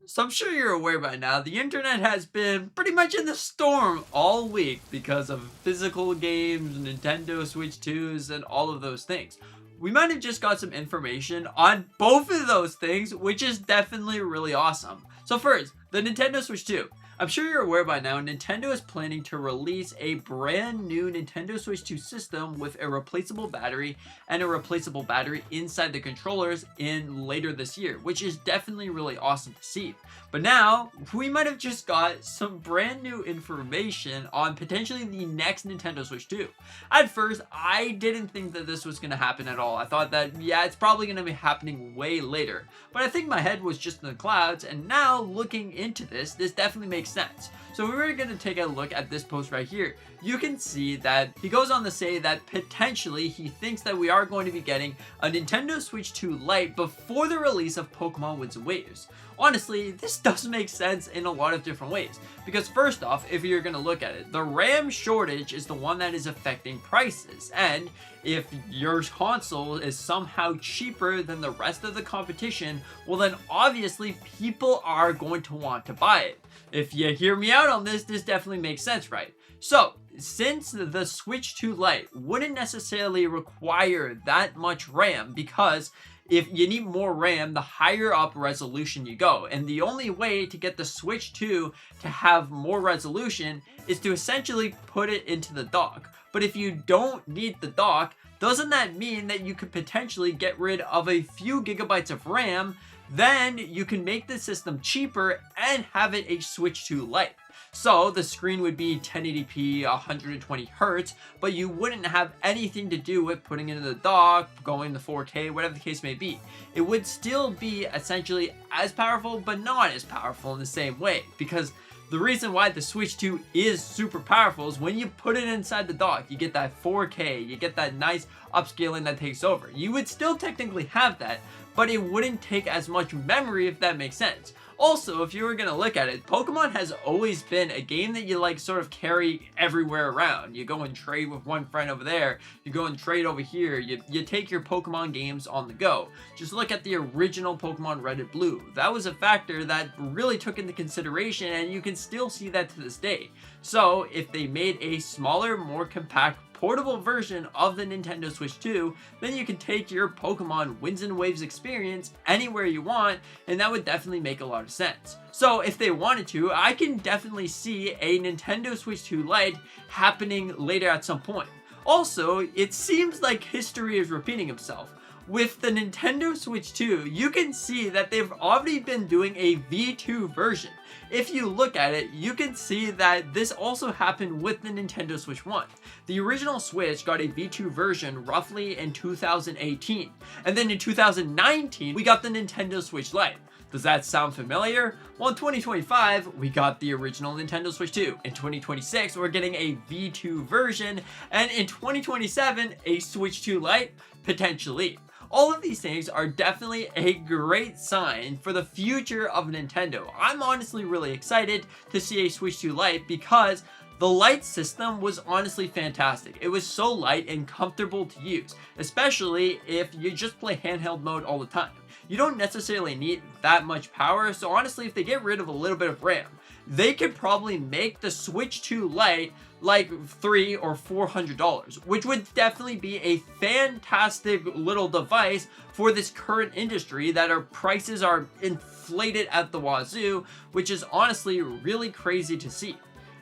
So I'm sure you're aware by now, the internet has been pretty much in the storm all week because of physical games, Nintendo Switch 2s, and all of those things. We might have just got some information on both of those things, which is definitely really awesome. So first, the Nintendo Switch 2. I'm sure you're aware by now, Nintendo is planning to release a brand new Nintendo Switch 2 system with a replaceable battery and a replaceable battery inside the controllers in later this year, which is definitely really awesome to see. But now, we might have just got some brand new information on potentially the next Nintendo Switch 2. At first, I didn't think that this was going to happen at all. I thought that, yeah, it's probably going to be happening way later. But I think my head was just in the clouds, and now looking into this definitely makes sense. So we were going to take a look at this post right here. You can see that he goes on to say that potentially he thinks that we are going to be getting a Nintendo Switch 2 Lite before the release of Pokemon Winds and Waves. Honestly, this does make sense in a lot of different ways. Because first off, if you're going to look at it, the RAM shortage is the one that is affecting prices. And if your console is somehow cheaper than the rest of the competition, well then obviously people are going to want to buy it. If you hear me out on this definitely makes sense, right? So, since the Switch 2 Lite wouldn't necessarily require that much RAM, because if you need more RAM, the higher up resolution you go. And the only way to get the Switch 2 to have more resolution is to essentially put it into the dock. But if you don't need the dock, doesn't that mean that you could potentially get rid of a few gigabytes of RAM? Then you can make the system cheaper and have it a Switch 2 Lite. So the screen would be 1080p 120 Hz, but you wouldn't have anything to do with putting it in the dock, going to 4K, whatever the case may be. It would still be essentially as powerful, but not as powerful in the same way, because the reason why the Switch 2 is super powerful is when you put it inside the dock, you get that 4K, you get that nice upscaling that takes over. You would still technically have that, but it wouldn't take as much memory, if that makes sense. Also, if you were going to look at it, Pokemon has always been a game that you like sort of carry everywhere around. You go and trade with one friend over there, you go and trade over here, you take your Pokemon games on the go. Just look at the original Pokemon Red and Blue. That was a factor that really took into consideration, and you can still see that to this day. So if they made a smaller, more compact portable version of the Nintendo Switch 2, then you can take your Pokemon Winds and Waves experience anywhere you want, and that would definitely make a lot of sense. So if they wanted to, I can definitely see a Nintendo Switch 2 Lite happening later at some point. Also, it seems like history is repeating itself. With the Nintendo Switch 2, you can see that they've already been doing a V2 version. If you look at it, you can see that this also happened with the Nintendo Switch 1. The original Switch got a V2 version roughly in 2018. And then in 2019, we got the Nintendo Switch Lite. Does that sound familiar? Well, in 2025, we got the original Nintendo Switch 2. In 2026, we're getting a V2 version. And in 2027, a Switch 2 Lite, potentially. All of these things are definitely a great sign for the future of Nintendo. I'm honestly really excited to see a Switch 2 Lite because the Lite system was honestly fantastic. It was so light and comfortable to use, especially if you just play handheld mode all the time. You don't necessarily need that much power, so honestly, if they get rid of a little bit of RAM, they could probably make the Switch 2 Lite like $300 or $400, which would definitely be a fantastic little device for this current industry that our prices are inflated at the wazoo, which is honestly really crazy to see.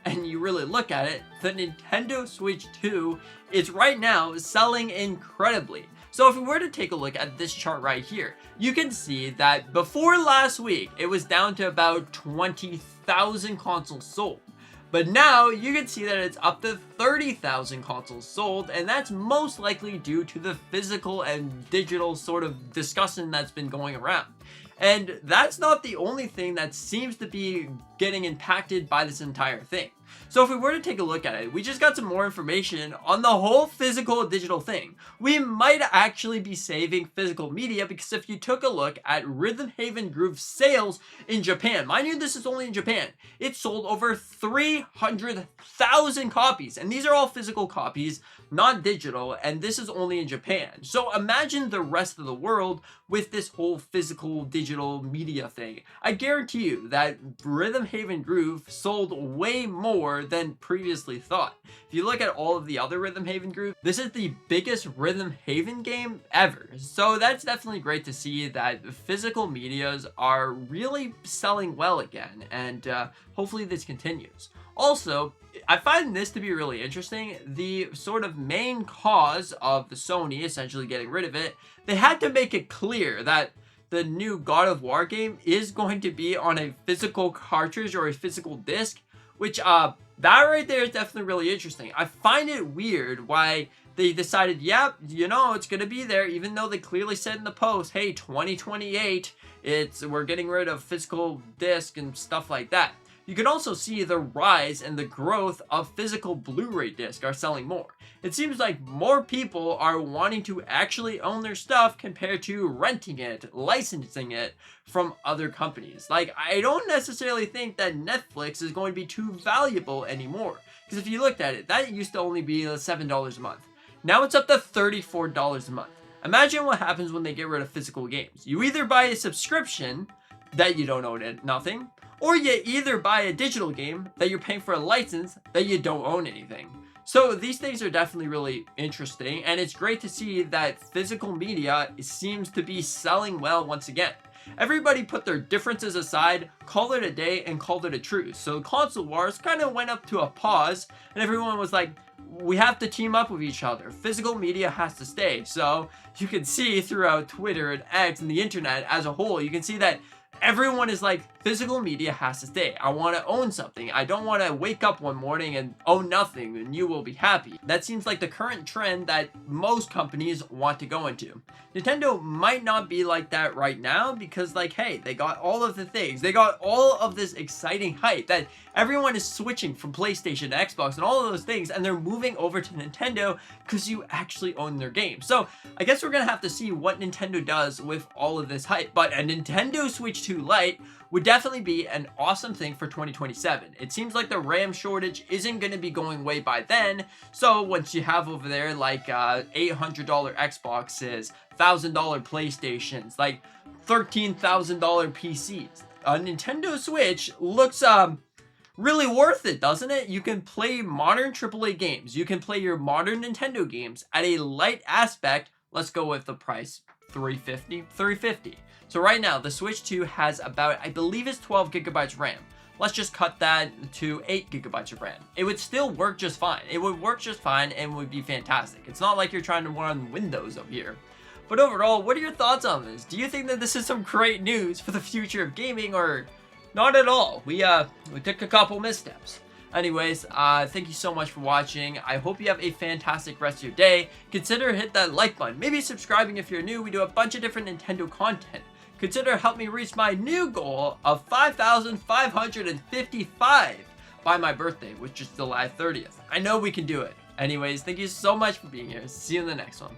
And you really look at it, the Nintendo Switch 2 is right now selling incredibly. So if we were to take a look at this chart right here, you can see that before last week, it was down to about 20,000 consoles sold. But now you can see that it's up to 30,000 consoles sold, and that's most likely due to the physical and digital sort of discussion that's been going around. And that's not the only thing that seems to be getting impacted by this entire thing. So if we were to take a look at it, we just got some more information on the whole physical digital thing. We might actually be saving physical media, because if you took a look at Rhythm Haven Groove's sales in Japan, mind you, this is only in Japan, it sold over 300,000 copies, and these are all physical copies, not digital, and this is only in Japan. So imagine the rest of the world with this whole physical digital media thing. I guarantee you that Rhythm Haven Groove sold way more than previously thought. If you look at all of the other Rhythm Haven Groove, this is the biggest Rhythm Haven game ever. So that's definitely great to see that physical medias are really selling well again, and hopefully this continues. Also, I find this to be really interesting. The sort of main cause of the Sony essentially getting rid of it, they had to make it clear that the new God of War game is going to be on a physical cartridge or a physical disc, which that right there is definitely really interesting. I find it weird why they decided, yep, you know, it's going to be there, even though they clearly said in the post, hey, 2028, we're getting rid of physical disc and stuff like that. You can also see the rise and the growth of physical Blu-ray discs are selling more. It seems like more people are wanting to actually own their stuff compared to renting it, licensing it from other companies. Like, I don't necessarily think that Netflix is going to be too valuable anymore. Because if you looked at it, that used to only be $7 a month. Now it's up to $34 a month. Imagine what happens when they get rid of physical games. You either buy a subscription that you don't own nothing, or you either buy a digital game that you're paying for a license that you don't own anything. So these things are definitely really interesting, and it's great to see that physical media seems to be selling well once again. Everybody put their differences aside, called it a day, and called it a truce. So console wars kind of went up to a pause, and everyone was like, we have to team up with each other. Physical media has to stay. So you can see throughout Twitter and X and the internet as a whole, you can see that everyone is like, physical media has to stay. I want to own something. I don't want to wake up one morning and own nothing and you will be happy. That seems like the current trend that most companies want to go into. Nintendo might not be like that right now because, like, hey, they got all of the things. They got all of this exciting hype that everyone is switching from PlayStation to Xbox and all of those things, and they're moving over to Nintendo because you actually own their game. So I guess we're going to have to see what Nintendo does with all of this hype. But a Nintendo Switch 2 Lite would definitely be an awesome thing for 2027. It seems like the RAM shortage isn't going to be going away by then, so once you have over there like $800 Xboxes, $1,000 PlayStations, like $13,000 PCs, a Nintendo Switch looks really worth it, doesn't it? You can play modern AAA games. You can play your modern Nintendo games at a light aspect. Let's go with the price, $350. So right now, the Switch 2 has about, I believe it's 12 gigabytes RAM. Let's just cut that to 8 gigabytes of RAM. It would still work just fine. It would work just fine and would be fantastic. It's not like you're trying to run Windows up here. But overall, what are your thoughts on this? Do you think that this is some great news for the future of gaming, or not at all? We took a couple missteps. Anyways, thank you so much for watching. I hope you have a fantastic rest of your day. Consider hit that like button. Maybe subscribing if you're new. We do a bunch of different Nintendo content. Consider help me reach my new goal of 5,555 by my birthday, which is July 30th. I know we can do it. Anyways, thank you so much for being here. See you in the next one.